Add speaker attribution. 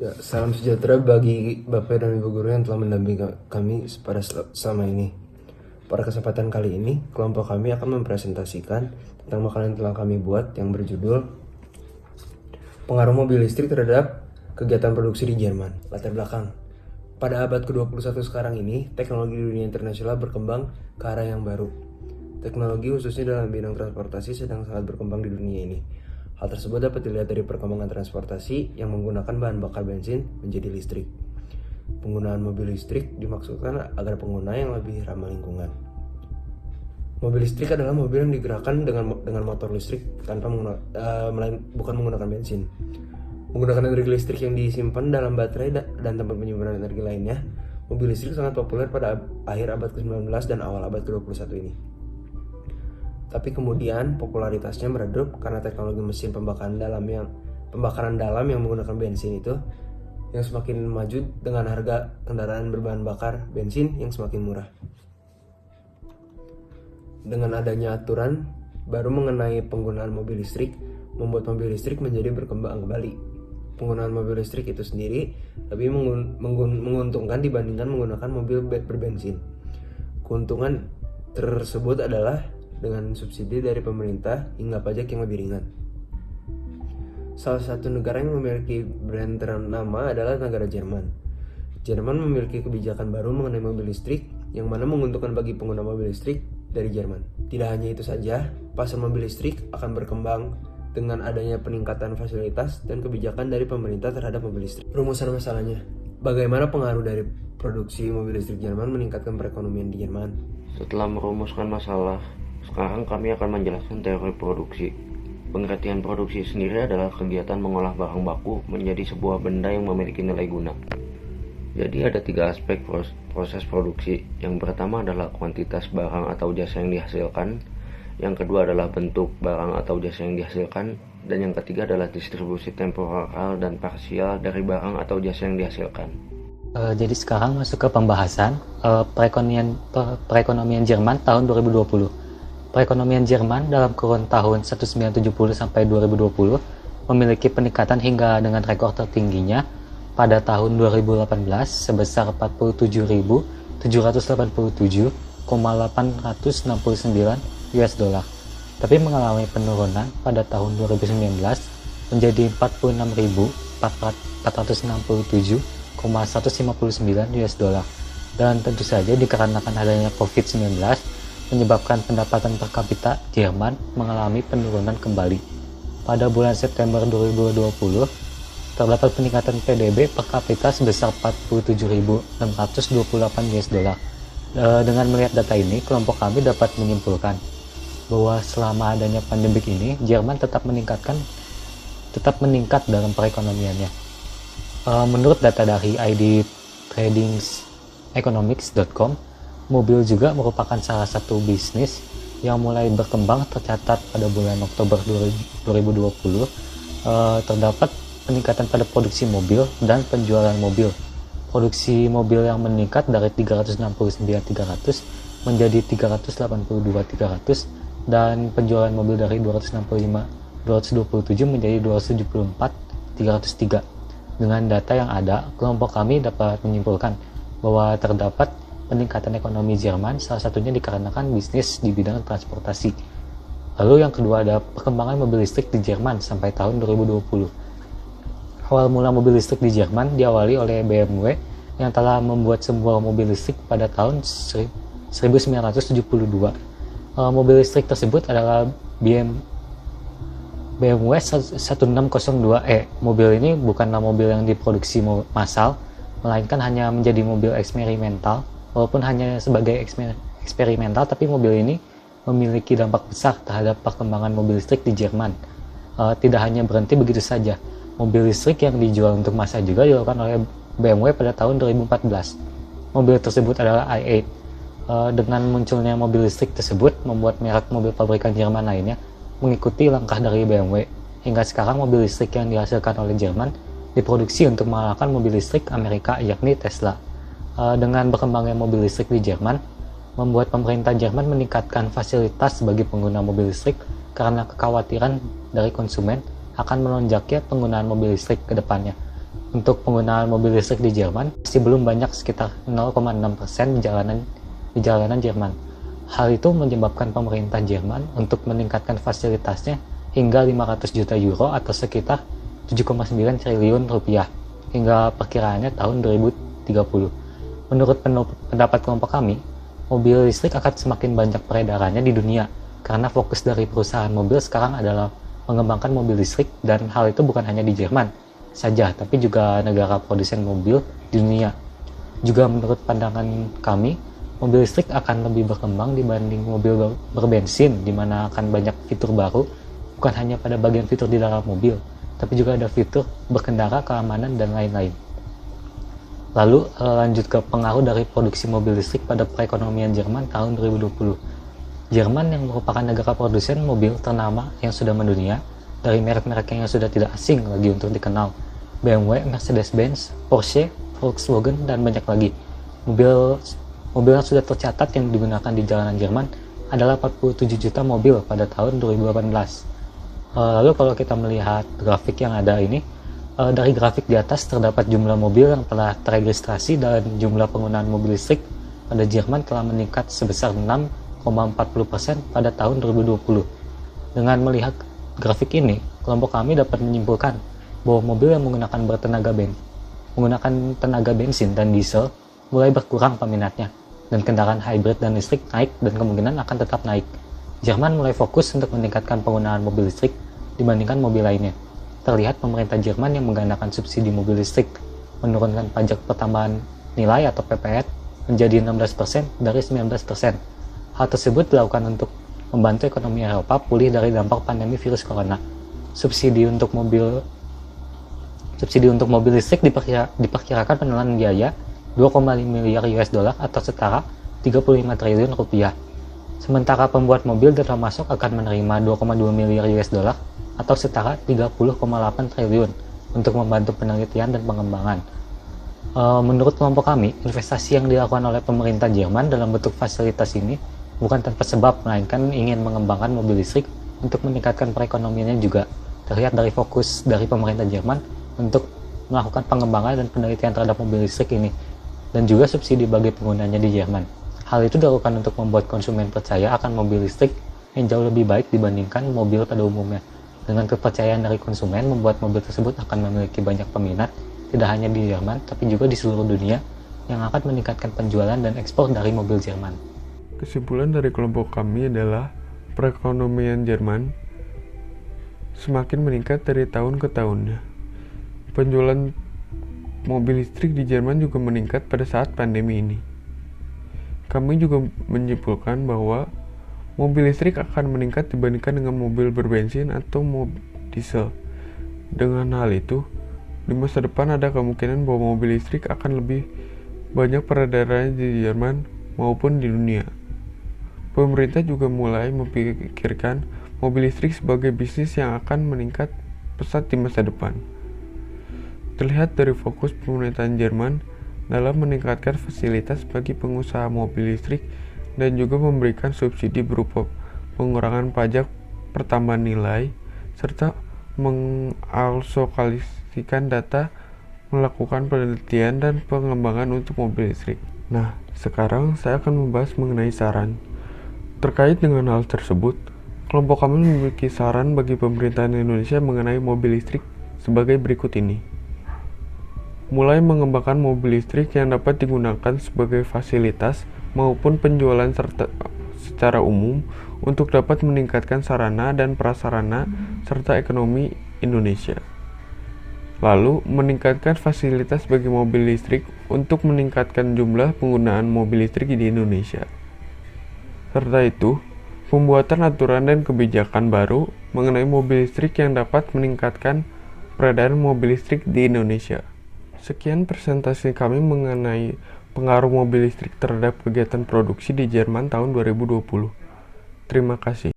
Speaker 1: Ya, salam sejahtera bagi Bapak dan Ibu guru yang telah mendampingi kami selama ini. Pada kesempatan kali ini, kelompok kami akan mempresentasikan tentang makanan yang telah kami buat yang berjudul Pengaruh Mobil Listrik Terhadap Kegiatan Produksi di Jerman. Latar belakang. Pada abad ke-21 sekarang ini, teknologi di dunia internasional berkembang ke arah yang baru. Teknologi khususnya dalam bidang transportasi sedang sangat berkembang di dunia ini. Hal tersebut dapat dilihat dari perkembangan transportasi yang menggunakan bahan bakar bensin menjadi listrik. Penggunaan mobil listrik dimaksudkan agar pengguna yang lebih ramah lingkungan. Mobil listrik adalah mobil yang digerakkan dengan motor listrik bukan menggunakan bensin. Menggunakan energi listrik yang disimpan dalam baterai dan tempat penyimpanan energi lainnya, mobil listrik sangat populer pada akhir abad ke-19 dan awal abad ke-21 ini. Tapi kemudian popularitasnya meredup karena teknologi mesin pembakaran dalam yang menggunakan bensin itu yang semakin maju dengan harga kendaraan berbahan bakar bensin yang semakin murah. Dengan adanya aturan baru mengenai penggunaan mobil listrik, membuat mobil listrik menjadi berkembang kembali. Penggunaan mobil listrik itu sendiri lebih menguntungkan dibandingkan menggunakan mobil berbensin. Keuntungan tersebut adalah dengan subsidi dari pemerintah hingga pajak yang lebih ringan. Salah satu negara yang memiliki brand ternama adalah negara Jerman. Jerman memiliki kebijakan baru mengenai mobil listrik yang mana menguntungkan bagi pengguna mobil listrik dari Jerman. Tidak hanya itu saja, pasar mobil listrik akan berkembang dengan adanya peningkatan fasilitas dan kebijakan dari pemerintah terhadap mobil listrik. Rumusan masalahnya, bagaimana pengaruh dari produksi mobil listrik Jerman meningkatkan perekonomian di Jerman?
Speaker 2: Setelah merumuskan masalah, sekarang kami akan menjelaskan teori produksi. Pengertian produksi sendiri adalah kegiatan mengolah barang baku menjadi sebuah benda yang memiliki nilai guna. Jadi ada 3 aspek proses produksi. Yang pertama adalah kuantitas barang atau jasa yang dihasilkan. Yang kedua adalah bentuk barang atau jasa yang dihasilkan. Dan yang ketiga adalah distribusi temporal dan parsial dari barang atau jasa yang dihasilkan.
Speaker 3: Jadi sekarang masuk ke pembahasan perekonomian Jerman tahun 2020. Perekonomian Jerman dalam kurun tahun 1970 sampai 2020 memiliki peningkatan hingga dengan rekor tertingginya pada tahun 2018 sebesar 47.787,869 US dollar. Tapi mengalami penurunan pada tahun 2019 menjadi 46.467,159 US dollar. Dan tentu saja dikarenakan adanya COVID-19 menyebabkan pendapatan per kapita Jerman mengalami penurunan kembali. Pada bulan September 2020, terdapat peningkatan PDB per kapita sebesar 47.628 US dollar. Dengan melihat data ini, kelompok kami dapat menyimpulkan bahwa selama adanya pandemik ini, Jerman tetap meningkat dalam perekonomiannya. Menurut data dari idtradingseconomics.com, mobil juga merupakan salah satu bisnis yang mulai berkembang. Tercatat pada bulan Oktober 2020 terdapat peningkatan pada produksi mobil dan penjualan mobil. Produksi mobil yang meningkat dari 369.300 menjadi 382.300 dan penjualan mobil dari 227 menjadi 274.303. Dengan data yang ada, kelompok kami dapat menyimpulkan bahwa terdapat peningkatan ekonomi Jerman, salah satunya dikarenakan bisnis di bidang transportasi. Lalu yang kedua ada perkembangan mobil listrik di Jerman sampai tahun 2020. Awal mula mobil listrik di Jerman diawali oleh BMW yang telah membuat sebuah mobil listrik pada tahun 1972. Mobil listrik tersebut adalah BMW 1602e. Mobil ini bukanlah mobil yang diproduksi massal, melainkan hanya menjadi mobil eksperimental. Walaupun hanya sebagai eksperimental, tapi mobil ini memiliki dampak besar terhadap perkembangan mobil listrik di Jerman. Tidak hanya berhenti begitu saja, mobil listrik yang dijual untuk massa juga dilakukan oleh BMW pada tahun 2014. Mobil tersebut adalah i8. Dengan munculnya mobil listrik tersebut, membuat merek mobil pabrikan Jerman lainnya mengikuti langkah dari BMW. Hingga sekarang mobil listrik yang dihasilkan oleh Jerman diproduksi untuk mengalahkan mobil listrik Amerika, yakni Tesla. Dengan berkembangnya mobil listrik di Jerman, membuat pemerintah Jerman meningkatkan fasilitas bagi pengguna mobil listrik karena kekhawatiran dari konsumen akan melonjaknya penggunaan mobil listrik ke depannya. untuk penggunaan mobil listrik di Jerman masih belum banyak, sekitar 0,6% di jalanan Jerman. Hal itu menyebabkan pemerintah Jerman untuk meningkatkan fasilitasnya hingga 500 juta euro atau sekitar 7,9 triliun rupiah hingga perkiraannya tahun 2030. Menurut pendapat kelompok kami, mobil listrik akan semakin banyak peredarannya di dunia karena fokus dari perusahaan mobil sekarang adalah mengembangkan mobil listrik, dan hal itu bukan hanya di Jerman saja, tapi juga negara produsen mobil di dunia. Juga menurut pandangan kami, mobil listrik akan lebih berkembang dibanding mobil berbensin, di mana akan banyak fitur baru, bukan hanya pada bagian fitur di dalam mobil, tapi juga ada fitur berkendara, keamanan, dan lain-lain. Lalu lanjut ke pengaruh dari produksi mobil listrik pada perekonomian Jerman tahun 2020. Jerman yang merupakan negara produsen mobil ternama yang sudah mendunia, dari merek-merek yang sudah tidak asing lagi untuk dikenal, BMW, Mercedes-Benz, Porsche, Volkswagen, dan banyak lagi. Mobil yang sudah tercatat yang digunakan di jalanan Jerman adalah 47 juta mobil pada tahun 2018. Lalu kalau kita melihat grafik yang ada ini, dari grafik di atas terdapat jumlah mobil yang telah teregistrasi dan jumlah penggunaan mobil listrik pada Jerman telah meningkat sebesar 6,40% pada tahun 2020. Dengan melihat grafik ini, kelompok kami dapat menyimpulkan bahwa mobil yang menggunakan tenaga bensin dan diesel mulai berkurang peminatnya, dan kendaraan hybrid dan listrik naik dan kemungkinan akan tetap naik. Jerman mulai fokus untuk meningkatkan penggunaan mobil listrik dibandingkan mobil lainnya. Terlihat pemerintah Jerman yang menggandakan subsidi mobil listrik, menurunkan pajak pertambahan nilai atau PPN menjadi 16% dari 19%. Hal tersebut dilakukan untuk membantu ekonomi Eropa pulih dari dampak pandemi virus corona. Subsidi untuk mobil listrik diperkirakan menelan biaya 2,5 miliar US dollar atau setara 35 triliun rupiah. Sementara pembuat mobil dan pemasok akan menerima 2,2 miliar US dollar atau setara 30,8 triliun untuk membantu penelitian dan pengembangan. Menurut kelompok kami, investasi yang dilakukan oleh pemerintah Jerman dalam bentuk fasilitas ini bukan tanpa sebab, melainkan ingin mengembangkan mobil listrik untuk meningkatkan perekonomiannya juga. Terlihat dari fokus dari pemerintah Jerman untuk melakukan pengembangan dan penelitian terhadap mobil listrik ini, dan juga subsidi bagi penggunanya di Jerman. Hal itu dilakukan untuk membuat konsumen percaya akan mobil listrik yang jauh lebih baik dibandingkan mobil pada umumnya. Dengan kepercayaan dari konsumen, membuat mobil tersebut akan memiliki banyak peminat, tidak hanya di Jerman, tapi juga di seluruh dunia, yang akan meningkatkan penjualan dan ekspor dari mobil Jerman.
Speaker 4: Kesimpulan dari kelompok kami adalah perekonomian Jerman semakin meningkat dari tahun ke tahunnya. Penjualan mobil listrik di Jerman juga meningkat pada saat pandemi ini. Kami juga menyimpulkan bahwa mobil listrik akan meningkat dibandingkan dengan mobil berbensin atau mobil diesel. Dengan hal itu, di masa depan ada kemungkinan bahwa mobil listrik akan lebih banyak peredarannya di Jerman maupun di dunia. Pemerintah juga mulai memikirkan mobil listrik sebagai bisnis yang akan meningkat pesat di masa depan. Terlihat dari fokus pemerintahan Jerman dalam meningkatkan fasilitas bagi pengusaha mobil listrik dan juga memberikan subsidi berupa pengurangan pajak pertambahan nilai, serta mengalokasikan data, melakukan penelitian dan pengembangan untuk mobil listrik. Nah, sekarang saya akan membahas mengenai saran. Terkait dengan hal tersebut, kelompok kami memiliki saran bagi pemerintahan Indonesia mengenai mobil listrik sebagai berikut ini. Mulai mengembangkan mobil listrik yang dapat digunakan sebagai fasilitas maupun penjualan secara umum untuk dapat meningkatkan sarana dan prasarana serta ekonomi Indonesia. Lalu, meningkatkan fasilitas bagi mobil listrik untuk meningkatkan jumlah penggunaan mobil listrik di Indonesia. Serta itu, pembuatan aturan dan kebijakan baru mengenai mobil listrik yang dapat meningkatkan peredaran mobil listrik di Indonesia. Sekian presentasi kami mengenai pengaruh mobil listrik terhadap kegiatan produksi di Jerman tahun 2020. Terima kasih.